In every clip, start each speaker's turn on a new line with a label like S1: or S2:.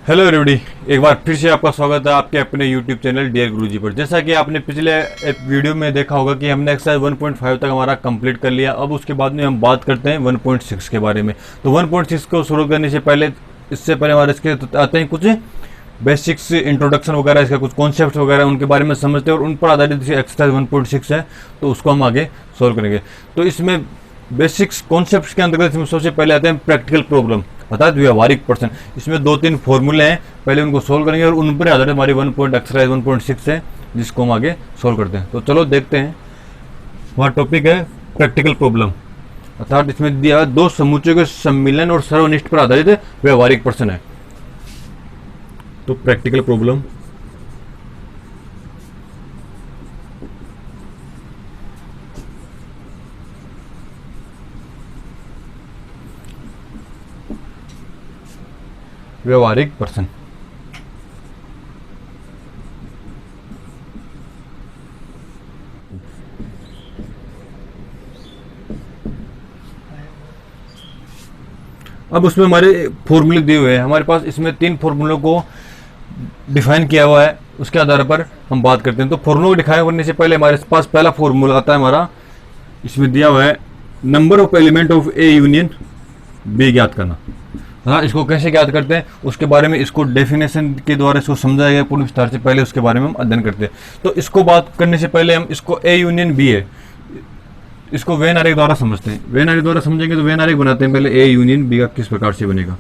S1: Hello everybody, एक बार फिर से आपका स्वागत है आपके अपने यूट्यूब चैनल डियर गुरुजी पर। जैसा कि आपने पिछले एक वीडियो में देखा होगा कि हमने एक्सरसाइज 1.5 तक हमारा कंप्लीट कर लिया। अब उसके बाद में हम बात करते हैं 1.6 के बारे में। तो 1.6 को शुरू करने से पहले हमारे इसके आते हैं कुछ बेसिक्स इंट्रोडक्शन वगैरह, इसका कुछ कॉन्सेप्ट वगैरह उनके बारे में समझते हैं और उन पर आधारित एक्सरसाइज 1.6 है तो उसको हम आगे सोल्व करेंगे। तो इसमें बेसिक्स कॉन्सेप्ट के अंतर्गत इसमें सबसे पहले आते हैं प्रैक्टिकल प्रॉब्लम अर्थात व्यवहारिक प्रश्न। इसमें 2-3 फॉर्मूले हैं, पहले उनको सोल्व करेंगे और उन पर आधारित हमारी एक्सरसाइज 1.6 है जिसको हम आगे सोल्व करते हैं। तो चलो देखते हैं। वहाँ टॉपिक है प्रैक्टिकल प्रॉब्लम अर्थात इसमें दिया दो समुच्चयों के सम्मिलन और सर्वनिष्ठ पर आधारित व्यवहारिक प्रश्न है। तो प्रैक्टिकल प्रॉब्लम व्यवहारिक प्रश्न। अब उसमें हमारे फॉर्मूले दिए हुए हैं हमारे पास। इसमें 3 फॉर्मूलों को डिफाइन किया हुआ है, उसके आधार पर हम बात करते हैं। तो फॉर्मूला को डिफाइन करने से पहले हमारे पास पहला फॉर्मूला आता है हमारा, इसमें दिया हुआ है number of element of A union B ज्ञात करना। हाँ, इसको कैसे ज्ञात करते हैं उसके बारे में, इसको डेफिनेशन के द्वारा इसको समझाया गया पूर्ण विस्तार से। पहले उसके बारे में हम अध्ययन करते हैं। तो इसको बात करने से पहले हम इसको ए यूनियन बी है, इसको वेन आरेख द्वारा समझते हैं। वेन आरेख द्वारा समझेंगे तो वेन आरेख बनाते हैं पहले ए यूनियन बी का किस प्रकार से बनेगा।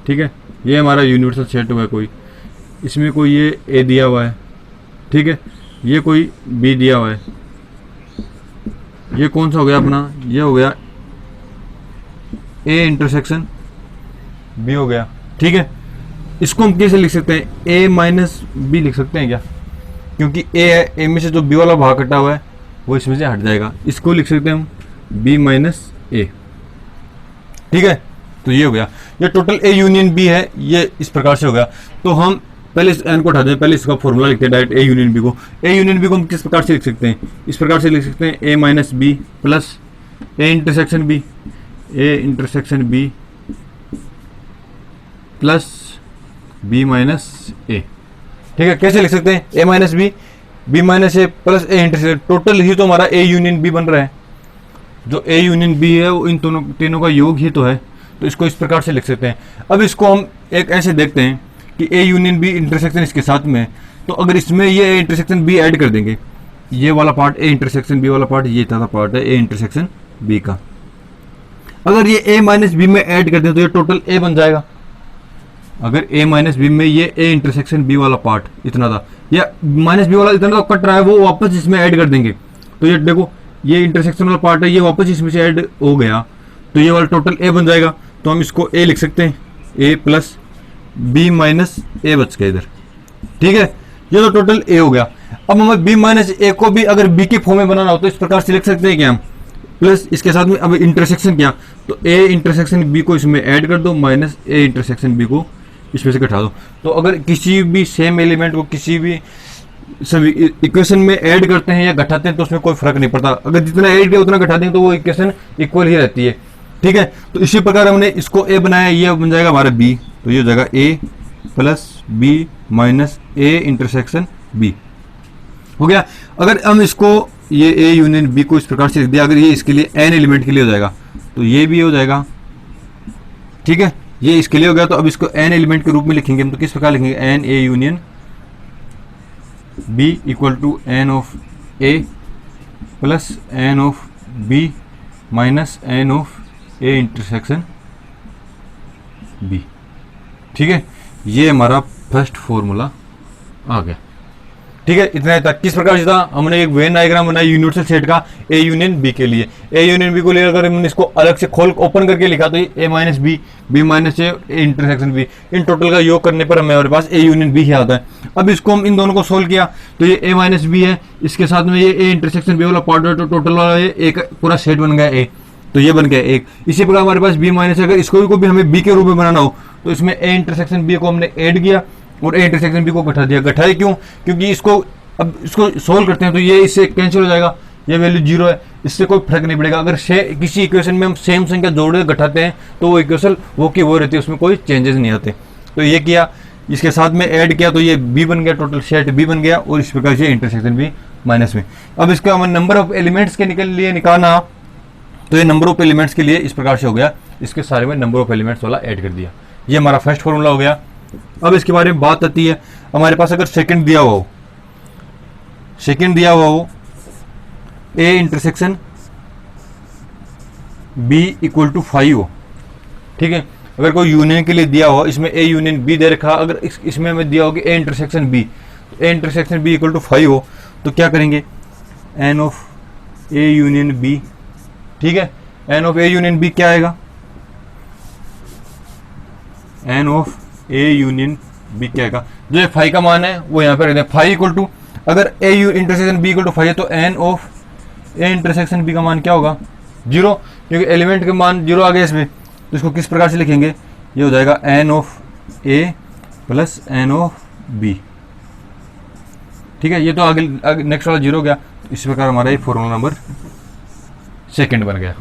S1: ठीक है, ये हमारा यूनिवर्सल सेट हुआ है कोई, इसमें कोई ये ए दिया हुआ है, ठीक है, ये कोई बी दिया हुआ है, ये कौन सा हो गया अपना, ये हो गया ए इंटरसेक्शन बी हो गया। ठीक है, इसको हम कैसे लिख सकते हैं, ए माइनस बी लिख सकते हैं क्या, क्योंकि ए है, ए में से जो बी वाला भाग कटा हुआ है वो इसमें से हट जाएगा। इसको लिख सकते हैं हम बी माइनस ए। ठीक है, तो ये हो गया, ये टोटल ए यूनियन बी है, ये इस प्रकार से हो गया। तो हम पहले इस एन को हटा दें, पहले इसका फॉर्मूला लिखते हैं डायरेक्ट ए यूनियन बी को। ए यूनियन बी को हम किस प्रकार से लिख सकते हैं, इस प्रकार से लिख सकते हैं A minus B plus A intersection B, A intersection B plus B minus A. ठीक है, कैसे लिख सकते हैं, A minus B, B minus A plus A intersection, total ही तो हमारा ए यूनियन बी बन रहा है। जो ए यूनियन बी है वो इन दोनों तीनों का योग ही तो है, तो इसको इस प्रकार से लिख सकते हैं। अब इसको हम एक ऐसे देखते हैं कि ए यूनियन बी इंटरसेक्शन इसके साथ में है, तो अगर इसमें ये ए इंटरसेक्शन बी ऐड कर देंगे, ये वाला पार्ट ए इंटरसेक्शन बी वाला पार्ट, ये था पार्ट है ए इंटरसेक्शन बी का। अगर ये ए माइनस बी में ऐड कर दें तो ये टोटल ए बन जाएगा। अगर a माइनस बी में ये a इंटरसेक्शन b वाला पार्ट इतना था, या माइनस बी वाला इतना तो कट रहा है, वो वापस इसमें ऐड कर देंगे तो ये देखो ये इंटरसेक्शन वाला पार्ट है, ये वापस इसमें से ऐड हो गया तो ये वाला टोटल a बन जाएगा। तो हम इसको a लिख सकते हैं, a प्लस बी माइनस ए बच गया इधर। ठीक है, ये तो टोटल a हो गया। अब हमें b माइनस ए को भी अगर b के फॉर्म में बनाना हो तो इस प्रकार से लिख सकते हैं क्या हम, प्लस इसके साथ में अब इंटरसेक्शन किया तो a इंटरसेक्शन b को इसमें ऐड कर दो, माइनस a इंटरसेक्शन b को इसमें से घटा दो। तो अगर किसी भी सेम एलिमेंट को किसी भी इक्वेशन में ऐड करते हैं या घटाते हैं तो उसमें कोई फर्क नहीं पड़ता, अगर जितना ऐड किया उतना घटा दें तो वो इक्वेशन इक्वल ही रहती है। ठीक है, तो इसी प्रकार हमने इसको ए बनाया, ये बन जाएगा हमारा बी, तो ये हो जाएगा A plus B minus A intersection B हो गया। अगर हम इसको ये ए यूनियन बी को इस प्रकार से लिख दिया, अगर ये इसके लिए एन एलिमेंट के लिए हो जाएगा तो ये भी हो जाएगा। ठीक है, ये इसके लिए हो गया। तो अब इसको एन एलिमेंट के रूप में लिखेंगे हम, तो किस प्रकार लिखेंगे, N A union B equal to N of A plus N of B minus N of A intersection B. ठीक है, ये हमारा फर्स्ट फॉर्मूला आ गया। ठीक है, इतना ही था। किस प्रकार से था, हमने एक वेन डायग्राम बनाया यूनिवर्सल सेट का ए यूनियन बी के लिए। ए यूनियन बी को लेकर हमने इसको अलग से खोल ओपन करके लिखा तो A minus B, B minus A intersection B, इन टोटल का योग करने पर हमें हमारे पास ए यूनियन बी ही आता है। अब इसको हम इन दोनों को सोल्व किया तो ये ए माइनस बी है, इसके साथ में ये ए इंटरसेक्शन बी वाला पार्ट है, तो टोटल वाला ये एक पूरा सेट बन गया ए, तो ये बन गया एक। इसी प्रकार हमारे पास बी माइनस, अगर इसको भी हमें बी के रूप में बनाना हो तो इसमें ए इंटरसेक्शन बी को हमने ऐड किया और ए इंटरसेक्शन बी को घटा दिया। घटाए क्यों, क्योंकि इसको अब इसको सोल्व करते हैं तो ये इससे कैंसिल हो जाएगा, ये वैल्यू 0 है, इससे कोई फर्क नहीं पड़ेगा। अगर किसी इक्वेशन में हम सेम संख्या जोड़े घटाते हैं तो वो इक्वेशन वो की वो रहती है, उसमें कोई चेंजेस नहीं आते। तो ये किया, इसके साथ में ऐड किया तो ये बी बन गया, टोटल सेट बी बन गया, और इस प्रकार से इंटरसेक्शन बी माइनस में। अब इसका हमें नंबर ऑफ एलिमेंट्स के लिए निकालना, तो ये नंबर ऑफ एलिमेंट्स के लिए इस प्रकार से हो गया, इसके सारे में नंबर ऑफ एलिमेंट्स वाला ऐड कर दिया। ये हमारा फर्स्ट फॉर्मूला हो गया। अब इसके बारे में बात आती है, हमारे पास अगर सेकंड दिया हुआ हो A intersection B equal to 5 हो, ठीक है। अगर कोई यूनियन के लिए दिया हो, इसमें ए यूनियन बी दे रखा, अगर इसमें हमें दिया हो कि A intersection B, A intersection B equal to 5 हो, तो क्या करेंगे, N of A union B, ठीक है। N of A union B क्या आएगा, N of A union B क्या आएगा, जो 5 का मान है वो यहाँ पे रख दें, 5 इक्वल टू, अगर A U intersection B equal to 5 है तो N of A intersection B का मान क्या होगा, 0, क्योंकि एलिमेंट के मान 0 आ गए इसमें। तो इसको किस प्रकार से लिखेंगे, ये हो जाएगा N of A plus N of B, ठीक है। ये तो आगे नेक्स्ट वाला 0 हो गया, इस प्रकार हमारा ये फॉर्मूला नंबर सेकंड बन गया,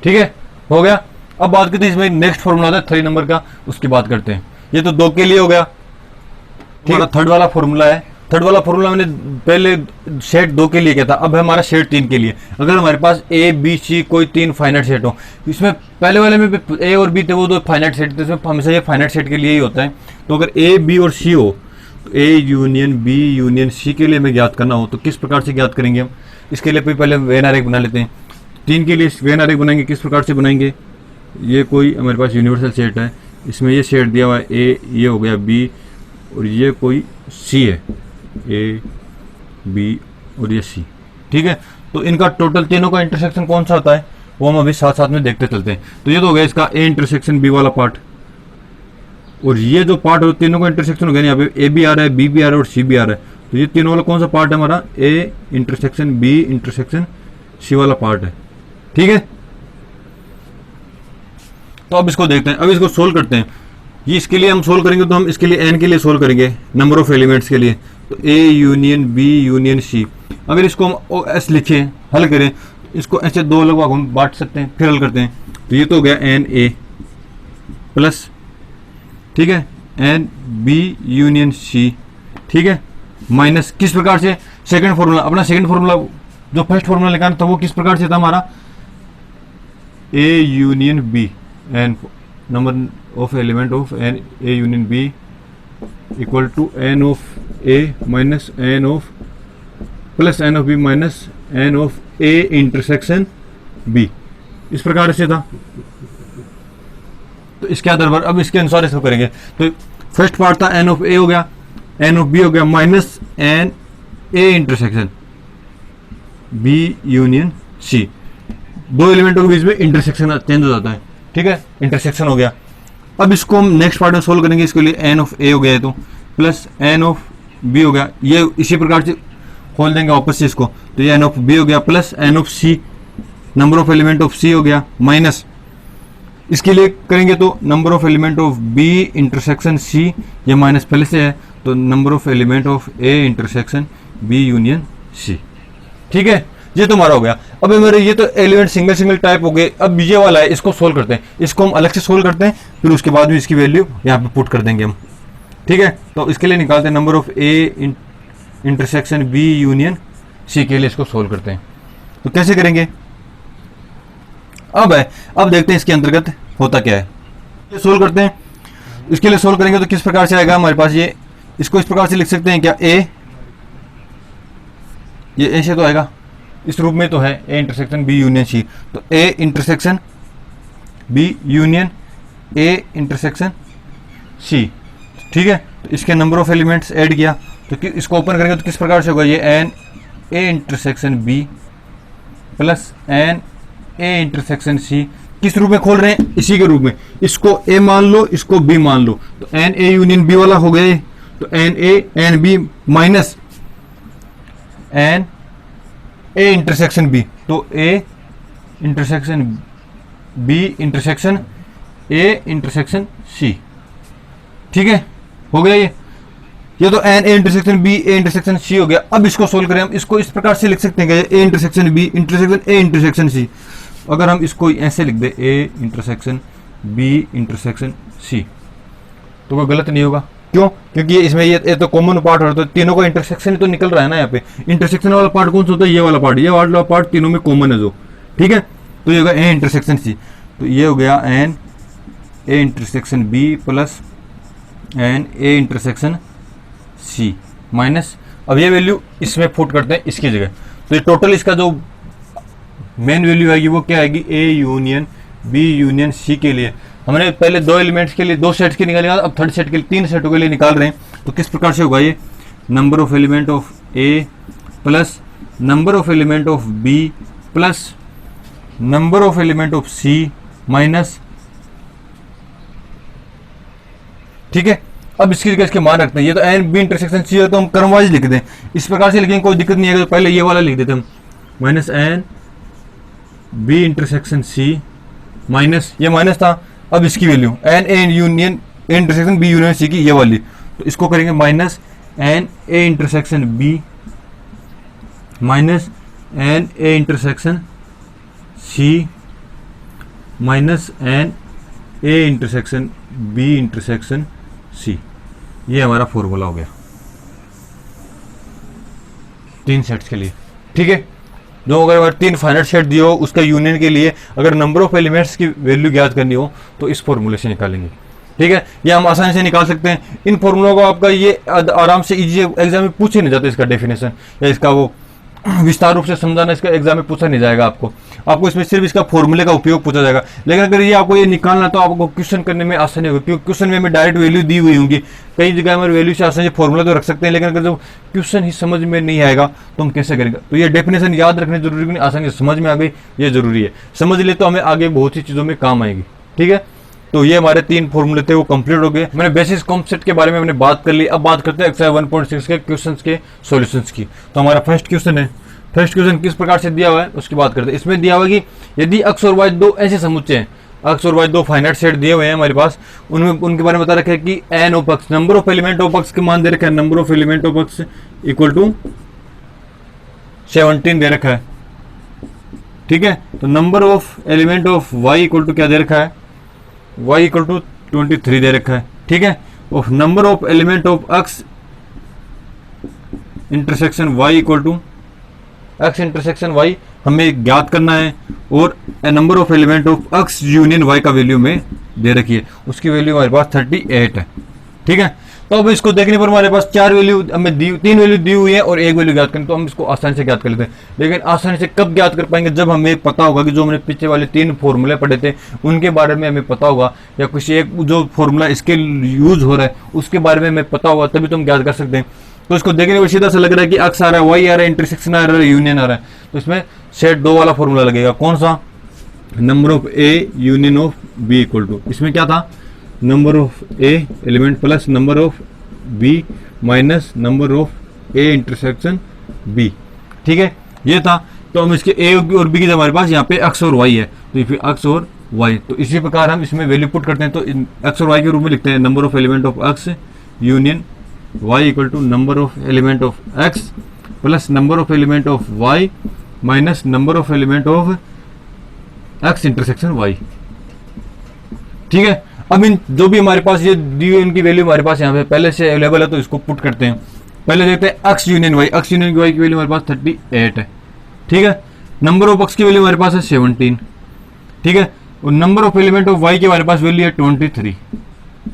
S1: ठीक है, हो गया। अब बात करते हैं इसमें नेक्स्ट फॉर्मूला आता है 3 नंबर का, उसकी बात करते हैं। ये तो 2 के लिए हो गया, ठीक है। थर्ड वाला फॉर्मूला है, थर्ड वाला फॉर्मूला मैंने पहले सेट 2 के लिए किया था, अब है हमारा सेट 3 के लिए। अगर हमारे पास ए बी सी कोई 3 फाइनाइट सेट हो, इसमें पहले वाले में ए और बी थे वो 2 फाइनाइट सेट थे, इसमें हमेशा ये फाइनाइट सेट के लिए ही होता है। तो अगर ए बी और सी हो, तो A union B union C के लिए हमें ज्ञात करना हो तो किस प्रकार से ज्ञात करेंगे हम, इसके लिए पहले वेन आरेख बना लेते हैं। 3 के लिए वेन आरेख बनाएंगे, किस प्रकार से बनाएंगे, ये कोई हमारे पास यूनिवर्सल सेट है, इसमें ये सेट दिया हुआ है ए, ये हो गया बी, और ये कोई सी है, ए बी और ये सी, ठीक है। तो इनका टोटल तीनों का इंटरसेक्शन कौन सा होता है वो हम अभी साथ साथ में देखते चलते हैं। तो ये तो हो गया इसका ए इंटरसेक्शन बी वाला पार्ट, और ये जो पार्ट हो तीनों का इंटरसेक्शन हो गया, यहाँ पे ए भी आ रहा है, बी भी आ रहा है और सी भी आ रहा है। तो ये तीनों वाला कौन सा पार्ट है हमारा, A intersection B intersection C वाला पार्ट है, ठीक है। तो अब इसको देखते हैं, अब इसको सोल्व करते हैं। ये इसके लिए हम सोल्व करेंगे तो हम इसके लिए एन के लिए सोल्व करेंगे, नंबर ऑफ एलिमेंट्स के लिए। तो A union B union C, अगर इसको हम ओ एस लिखें, हल करें, इसको ऐसे 2 अलग भागों में बांट सकते हैं, फिर हल करते हैं। तो ये तो हो गया एन ए प्लस, ठीक है, एन बी यूनियन सी, ठीक है, माइनस किस प्रकार से, सेकंड फॉर्मूला, अपना सेकंड फॉर्मूला जो फर्स्ट फॉर्मूला निकालना था वो किस प्रकार से था हमारा, A union B, N number of element of N A union B equal to N of A minus N of plus N of B minus N of A intersection B, इस प्रकार से था। तो इसके आधार पर अब इसके अनुसार इसको करेंगे। तो फर्स्ट पार्ट था एन ऑफ ए हो गया, एन ऑफ बी हो गया minus N A intersection B union C, 2 एलिमेंटों के बीच में इंटरसेक्शन चेंज हो जाता है, ठीक है, इंटरसेक्शन हो गया। अब इसको हम नेक्स्ट पार्ट में सोल्व करेंगे, इसके लिए एन ऑफ ए हो गया है तो प्लस एन ऑफ बी हो गया, ये इसी प्रकार से खोल देंगे वापस से इसको। तो ये एन ऑफ बी हो गया plus N of C, number of element of C हो गया, माइनस इसके लिए करेंगे तो number of element of B intersection C, ये माइनस पहले से है, तो number of element of A intersection B union C, ठीक है। ये तो हमारा हो गया। अब मेरे ये तो एलिमेंट सिंगल टाइप हो गए। अब ये वाला है, इसको सोल्व करते हैं, इसको हम अलग से सोल्व करते हैं, फिर उसके बाद में इसकी वैल्यू यहाँ पे पुट कर देंगे हम, ठीक है। तो इसके लिए निकालते हैं number of A intersection B union C के लिए इसको सोल्व करते हैं। तो कैसे करेंगे, अब देखते हैं इसके अंतर्गत होता क्या है। ये सोल्व करते हैं, इसके लिए सोल्व करेंगे तो किस प्रकार से आएगा हमारे पास, ये इसको इस प्रकार से लिख सकते हैं क्या, ये ए से तो आएगा, इस रूप में तो है A intersection B union C, तो A intersection B union A intersection C, ठीक है। तो इसके नंबर ऑफ एलिमेंट्स ऐड किया, तो इसको ओपन करेंगे तो किस प्रकार से होगा, ये N A intersection B plus N A intersection C, किस रूप में खोल रहे हैं, इसी के रूप में, इसको ए मान लो, इसको बी मान लो, तो एन ए यूनियन बी वाला हो गया, तो N A N B minus N A intersection B, तो A intersection B intersection A intersection C, ठीक है, हो गया ये तो N A intersection B A intersection C हो गया। अब इसको सोल्व करें हम, इसको इस प्रकार से लिख सकते हैं A intersection B intersection A intersection C. अगर हम इसको ऐसे लिख दे A intersection B intersection C, तो कोई गलत नहीं होगा। क्यों? क्योंकि इसमें ये तो कॉमन पार्ट हो रहा है, तो तीनों का इंटरसेक्शन तो निकल रहा है ना यहाँ पे। इंटरसेक्शन वाला पार्ट कौन सा होता है? ये वाला पार्ट, ये वाला पार्ट तीनों में कॉमन है जो, ठीक है। तो ये होगा ए इंटरसेक्शन सी, तो ये हो गया N A intersection B plus N A intersection C minus, अब ये वैल्यू इसमें पुट करते हैं इसकी जगह, तो ये टोटल इसका जो मेन वैल्यू आएगी वो क्या आएगी? A union B union C के लिए हमने पहले दो एलिमेंट्स के लिए दो सेट्स के निकाले, अब थर्ड सेट के लिए तीन सेटों के लिए निकाल रहे हैं। तो किस प्रकार से होगा ये? Number of element of A plus number of element of B plus number of element of C minus, ठीक है। अब इसकी जगह इसके मान रखते हैं, ये तो एन बी इंटरसेक्शन सी है तो हम क्रमवाइज लिख दें, इस प्रकार से लिखेंगे कोई दिक्कत नहीं है। तो पहले ये वाला लिख देते हम, minus n B intersection C minus, ये माइनस था, अब इसकी value n A union A intersection B union C की ये वाली, तो इसको करेंगे minus N A intersection B minus N A intersection C minus N A intersection B intersection C, ये हमारा फॉर्मूला हो गया तीन सेट्स के लिए, ठीक है। जो अगर तीन फाइनाइट सेट दिए हो उसका यूनियन के लिए अगर नंबर ऑफ एलिमेंट्स की वैल्यू ज्ञात करनी हो तो इस फॉर्मूले से निकालेंगे, ठीक है। ये हम आसानी से निकाल सकते हैं। इन फॉर्मूलों को आपका ये आराम से इजी एग्जाम में पूछे नहीं जाता, इसका डेफिनेशन या इसका वो विस्तार रूप से समझाना इसका एग्जाम में पूछा नहीं जाएगा आपको इसमें सिर्फ इसका फॉर्मूले का उपयोग पूछा जाएगा। लेकिन अगर ये आपको ये निकालना तो आपको क्वेश्चन करने में आसानी होगी, क्योंकि क्वेश्चन में डायरेक्ट वैल्यू दी हुई होंगी। कई जगह हमारे वैल्यू से आसानी से फॉर्मूला तो रख सकते हैं, लेकिन अगर जो क्वेश्चन ही समझ में नहीं आएगा तो हम कैसे करेंगे? तो ये डेफिनेशन याद रखने जरूरी नहीं, आसानी से समझ में आ गई ये जरूरी है। समझ ले तो हमें आगे बहुत सी चीज़ों में काम आएगी, ठीक है। तो ये हमारे तीन फॉर्मूले थे वो कंप्लीट हो गए। मैंने बेसिस कॉन्सेप्ट के बारे में हमने बात कर ली। अब बात करते हैं एक्सरसाइज 1.6 के क्वेश्चंस के सॉल्यूशंस की। तो हमारा फर्स्ट क्वेश्चन है, फर्स्ट क्वेश्चन किस प्रकार से दिया हुआ है उसकी बात करते हैं। इसमें दिया हुआ है कि यदि x और y दो ऐसे समुच्चय हैं, x और y दो फाइनाइट सेट दिए हुए हैं हमारे पास, उनमें उनके बारे में बता रखा है कि n of x number of element of x के मान दे रखा है, number of element of x equal to 17 दे रखा है, ठीक है। तो number of element of y equal to क्या दे रखा है? y इक्वल टू 23 दे रखा है, ठीक है। Of number of element of x intersection y equal to x intersection y हमें ज्ञात करना है, और number of element of x union y का वैल्यू में दे रखी है, उसकी वैल्यू हमारे पास 38 है, ठीक है। तो अब इसको देखने पर हमारे पास चार वैल्यू हमें तीन वैल्यू दी हुई है और एक वैल्यू ज्ञात करनी, तो हम इसको आसानी से ज्ञात कर लेते हैं। लेकिन आसानी से कब ज्ञात कर पाएंगे? जब हमें पता होगा कि जो हमने पीछे वाले तीन फॉर्मूले पढ़े थे उनके बारे में हमें पता होगा, या कुछ एक जो फॉर्मूला इसके यूज हो रहा है उसके बारे में हमें पता होगा, तभी तो हम ज्ञात कर सकते हैं। तो इसको देखने पर सीधा सा लग रहा है कि x आ रहा है, y आ रहा है, इंटरसेक्शन आ रहा है, यूनियन आ रहा है, तो इसमें सेट दो वाला फॉर्मूला लगेगा। कौन सा? Number of A union of B equal to, इसमें क्या था? Number of A element plus number of B minus number of A intersection B, ठीक है, ये था। तो हम इसके ए और बी की हमारे पास यहाँ पे x और y है, तो फिर x और y, तो इसी प्रकार हम इसमें वैल्यू पुट करते हैं। तो x और y के रूप में लिखते हैं number of element of x union y equal to number of element of x plus number of element of y minus number of element of x intersection y, ठीक है। अब इन जो भी हमारे पास ये दी हुई इनकी वैल्यू हमारे पास यहाँ पे पहले से अवेलेबल है, तो इसको पुट करते हैं। पहले देखते हैं x union y, x union y की वैल्यू हमारे पास 38 है, ठीक है। नंबर ऑफ x की वैल्यू हमारे पास है 17, ठीक है, और number of element of y की हमारे पास वैल्यू है 23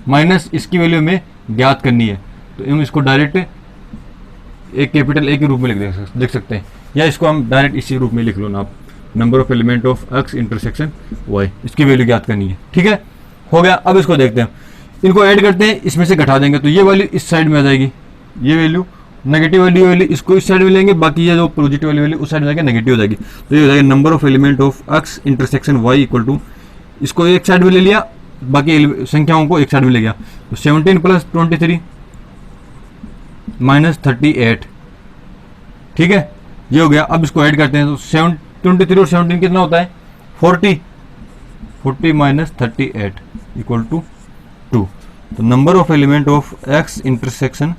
S1: माइनस इसकी वैल्यू हमें ज्ञात करनी है, तो हम इसको डायरेक्ट एक कैपिटल ए के रूप में लिख सकते हैं, या इसको हम डायरेक्ट इसी रूप में लिख लो ना आप, number of element of x intersection y, इसकी वैल्यू ज्ञात करनी है, ठीक है, हो गया। अब इसको देखते हैं, इनको ऐड करते हैं, इसमें से घटा देंगे तो ये वैल्यू इस साइड में आ जाएगी, ये वैल्यू नेगेटिव वैल्यू इसको इस साइड में लेंगे, बाकी ये जो पॉजिटिव वाली वैल्यू उस साइड में जाएगी, नेगेटिव हो जाएगी। तो ये हो जाएगा number of element of x intersection y equal to, इसको एक साइड में ले लिया, बाकी संख्याओं को एक साइड में ले गया, तो 17 प्लस 23 माइनस 38, ठीक है, ये हो गया। अब इसको ऐड करते हैं, तो 23 और 17 कितना होता है? 40 माइनस 38 इक्वल टू 2। तो number of element of x intersection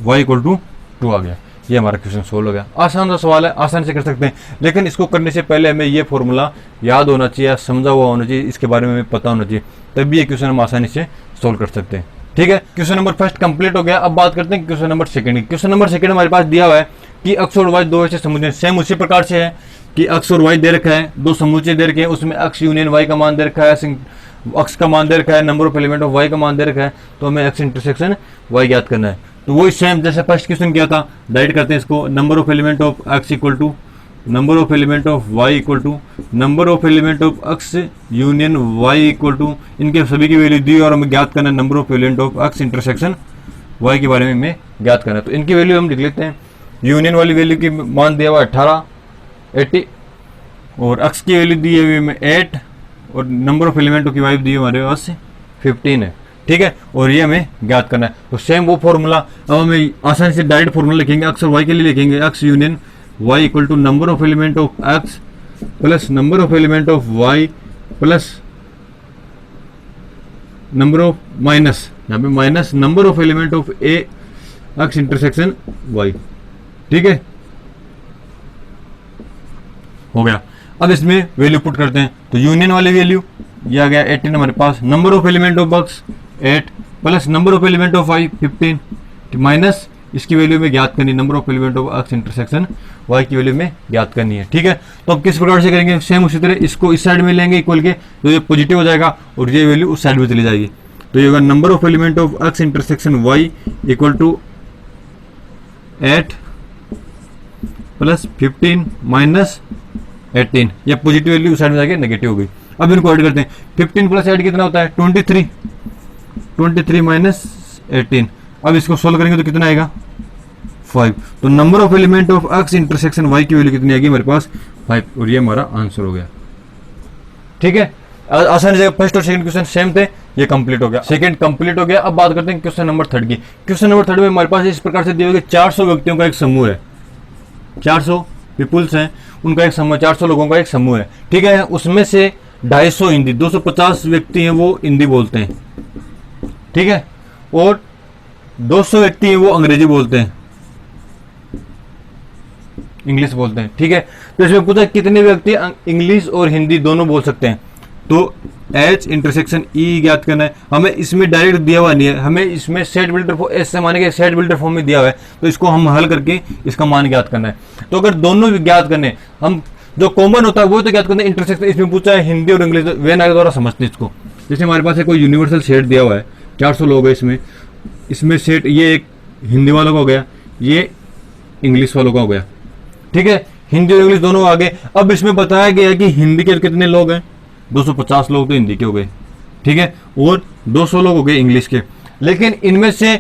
S1: y equal to 2 आ गया। ये हमारा क्वेश्चन सोल्व हो गया। आसान सा सवाल है, आसान से कर सकते हैं, लेकिन इसको करने से पहले हमें ये फॉर्मूला याद होना चाहिए, समझा हुआ होना चाहिए, इसके बारे में हमें पता होना चाहिए, तभी ये क्वेश्चन हम आसानी से सोल्व कर सकते हैं। ठीक है, क्वेश्चन नंबर फर्स्ट कंप्लीट हो गया। अब बात करते हैं क्वेश्चन नंबर सेकंड की। क्वेश्चन नंबर सेकंड हमारे पास दिया हुआ है कि अक्ष और वाई दो ऐसे समुच्चय, सेम उसी प्रकार से है कि अक्ष और वाई दे रखा है, दो समुच्चय दे रखे हैं, उसमें अक्ष यूनियन वाई का मान दे रखा है, अक्ष का मान दे रखा है, number of element of Y का मान दे रखा है, तो हमें एक्स इंटरसेक्शन वाई ज्ञात करना है। तो वही सेम जैसे फर्स्ट क्वेश्चन किया था, डाइट करते हैं इसको, number of element of X equal to number of element of Y equal to number of element of X union Y equal to, इनके सभी की वैल्यू दी और हमें ज्ञात करना है number of element of X intersection Y के बारे में हमें ज्ञात करना है। तो इनकी वैल्यू हम लिख लेते हैं। यूनियन वाली वैल्यू की मान दिया हुआ 18 80 और एक्स की वैल्यू दी हुई हमें 8 और नंबर ऑफ एलिमेंटों की वैल्यू दी हमारे पास 15 है। ठीक है, और ये हमें ज्ञात करना है। तो सेम वो फॉर्मूला अब हमें आसानी से डायरेक्ट फॉर्मूला लिखेंगे, एक्स और वाई के लिए लिखेंगे X union Y equal to number of element of X plus number of element of Y plus number of minus, यहाँ पे minus number of element of A X intersection Y. ठीक है, हो गया। अब इसमें वैल्यू पुट करते हैं, तो यूनियन वाली वैल्यू ये आ गया 18 हमारे पास, number of element of X 8 plus number of element of Y 15 minus इसकी वैल्यू में ज्ञात करनी number of element of X intersection Y की वैल्यू में ज्ञात करनी है। ठीक है, तो अब किस प्रकार से करेंगे, सेम उसी तरह इसको इस साइड में लेंगे इक्वल के, तो ये पॉजिटिव हो जाएगा और ये वैल्यू उस साइड में चली जाएगी। तो ये होगा number of element of X intersection Y equal to 8 plus 15 minus 18, या पॉजिटिव वैल्यू उस साइड में जाके नेगेटिव हो गई। अब इनको ऐड करते हैं, 15 प्लस 8 कितना होता है 23 माइनस 18। अब इसको सोल्व करेंगे तो कितना आएगा 5। तो number of element of X intersection Y की वैल्यू कितनी आएगी हमारे पास 5, और ये हमारा आंसर हो गया। ठीक है, आसानी से फर्स्ट और सेकंड क्वेश्चन सेम थे, ये कंप्लीट हो गया, सेकंड कंप्लीट हो गया। अब बात करते हैं क्वेश्चन नंबर थर्ड की। क्वेश्चन नंबर थर्ड में हमारे पास इस प्रकार से दिया हुआ 400 व्यक्तियों का एक समूह है, 400 पीपुल्स हैं, उनका एक समूह, 400 लोगों का एक समूह है। ठीक है, उसमें से 250 हिंदी, 250 व्यक्ति हैं वो हिंदी बोलते हैं। ठीक है, और 200 व्यक्ति हैं वो अंग्रेजी बोलते हैं, इंग्लिश बोलते हैं। ठीक है, तो इसमें पूछा कितने व्यक्ति इंग्लिश और हिंदी दोनों बोल सकते हैं, तो एच इंटरसेक्शन ई ज्ञात करना है। हमें इसमें डायरेक्ट दिया हुआ नहीं है, हमें इसमें सेट बिल्डर ऐसे माने के सेट बिल्डर फॉर्म में दिया हुआ है, तो इसको हम हल करके इसका मान ज्ञात करना है। तो अगर दोनों भी ज्ञात करने, हम जो कॉमन होता है वो तो ज्ञात करना है। इंटरसेक्शन इसमें पूछा है हिंदी और इंग्लिश, वेन आगे द्वारा समझते हैं इसको। जैसे हमारे पास कोई यूनिवर्सल सेट दिया हुआ है, 400 लोग हैं इसमें सेट, ये एक हिंदी वालों का हो गया, ये इंग्लिश वालों का हो गया। ठीक है, हिंदी और इंग्लिश दोनों आ गए। अब इसमें बताया गया कि हिंदी के कितने लोग हैं, 250 लोग तो हिंदी के हो गए। ठीक है, और 200 लोग हो गए इंग्लिश के। लेकिन इनमें से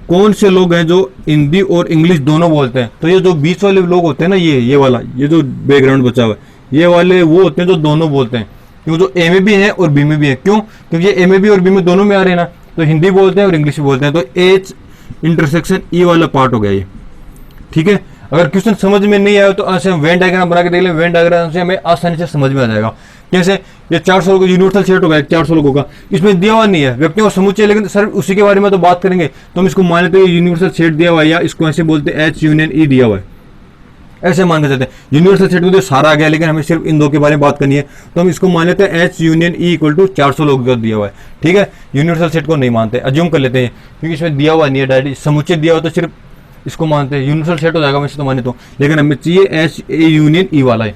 S1: कौन से लोग हैं जो हिंदी और इंग्लिश दोनों बोलते हैं, तो ये जो बीच वाले लोग होते हैं ना, ये वाला, ये जो बैकग्राउंड बचा हुआ है, ये वाले वो होते हैं जो दोनों बोलते हैं, क्योंकि जो ए में भी है और बी में भी है। क्यों, क्योंकि ये ए में भी और बी में दोनों में आ रहे हैं ना, तो हिंदी बोलते हैं और इंग्लिश भी बोलते हैं। तो एच इंटरसेक्शन ई वाला पार्ट हो गया ये। ठीक है, अगर क्वेश्चन समझ में नहीं आया तो ऐसे वेन डायग्राम बना के देख लें, वेन डायग्राम से हमें आसानी से समझ में आ जाएगा। कैसे, ये 400 लोगों का यूनिवर्सल सेट होगा, 400 लोगों का, इसमें दिया हुआ नहीं है व्यक्तियों का समुच्चय, लेकिन सर उसी के बारे में तो बात करेंगे, तो हम इसको मान लेते हैं यूनिवर्सल सेट दिया हुआ है, या इसको ऐसे बोलते हैं एच यूनियन ई दिया हुआ है, ऐसे मान के चलते हैं। यूनिवर्सल सेट में तो सारा आ गया, लेकिन हमें सिर्फ इन दो के बारे में बात करनी है, तो हम इसको मान लेते हैं H union E equal to 400 लोगों का दिया हुआ है। ठीक है, यूनिवर्सल सेट को नहीं मानते, अज्यूम कर लेते हैं, क्योंकि इसमें दिया हुआ नहीं है डायरेक्ट, समुच्चय दिया हुआ तो सिर्फ इसको मानते हैं, यूनिवर्सल सेट हो जाएगा वैसे तो माने तो, लेकिन हमें चाहिए एच ए यूनियन ई वाला है।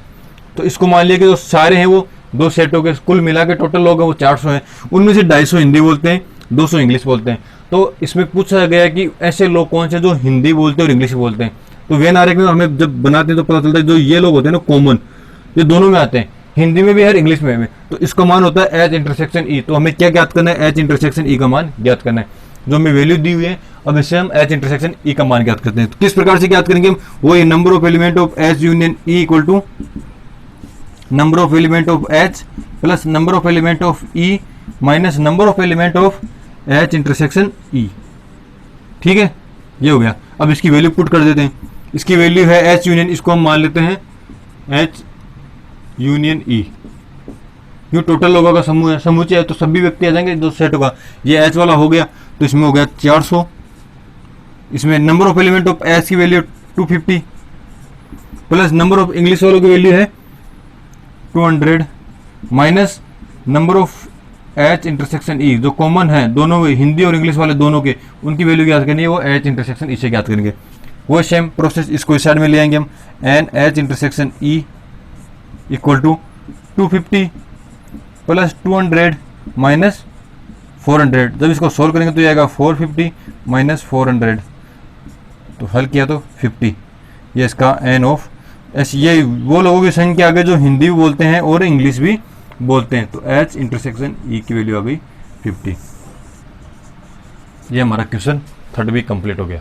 S1: तो इसको मान लिया कि जो सारे हैं वो दो सेटों के कुल मिला के टोटल लोग हैं वो 400 हैं, उनमें से 250 हिंदी बोलते हैं, 200 इंग्लिश बोलते हैं। तो इसमें पूछा गया कि ऐसे लोग कौन से जो हिंदी बोलते हैं और इंग्लिश बोलते हैं। तो वेन आरेख में हमें जब बनाते हैं तो पता चलता है जो ये लोग होते हैं ना कॉमन, ये दोनों में आते हैं, हिंदी में भी है इंग्लिश में भी। तो इसका मान होता है एच इंटरसेक्शन ई। तो हमें क्या ज्ञात करना है, एच इंटरसेक्शन ई का मान ज्ञात करना है, जो हमें वैल्यू दी हुई है। अब इससे हम एच इंटरसेक्शन ई का मान ज्ञात करते हैं। तो किस प्रकार से ज्ञात करेंगे हम, वही number of element of H union E equal to number of element of H plus number of element of E minus number of element of H intersection E. ठीक है, ये हो गया। अब इसकी वैल्यू पुट कर देते हैं, इसकी वैल्यू है एच यूनियन, इसको हम मान लेते हैं एच यूनियन ई। ये टोटल लोगों का समूह है, समुच्चय है, तो सभी व्यक्ति आ जाएंगे जो सेट होगा। ये एच वाला हो गया, तो इसमें हो गया 400, इसमें number of element of H की value 250 plus number of English वालों की वैल्यू है 200 minus number of H intersection E जो कॉमन है दोनों हिंदी और इंग्लिश वाले दोनों के, उनकी वैल्यू ज्ञात करनी है, वो एच इंटरसेक्शन ई से ज्ञात करेंगे। वो सेम प्रोसेस इसको इस साइड में ले आएंगे हम, n H intersection E equal to 250 plus 200 minus 400। जब इसको सोल्व करेंगे तो ये आएगा 450 माइनस 400, तो हल किया तो 50। ये इसका एन ऑफ एस, ये वो लोगों की संख्या आ गई जो हिंदी भी बोलते हैं और इंग्लिश भी बोलते हैं। तो एच इंटरसेक्शन ई की वैल्यू आ गई 50। ये हमारा क्वेश्चन 3rd भी कंप्लीट हो गया।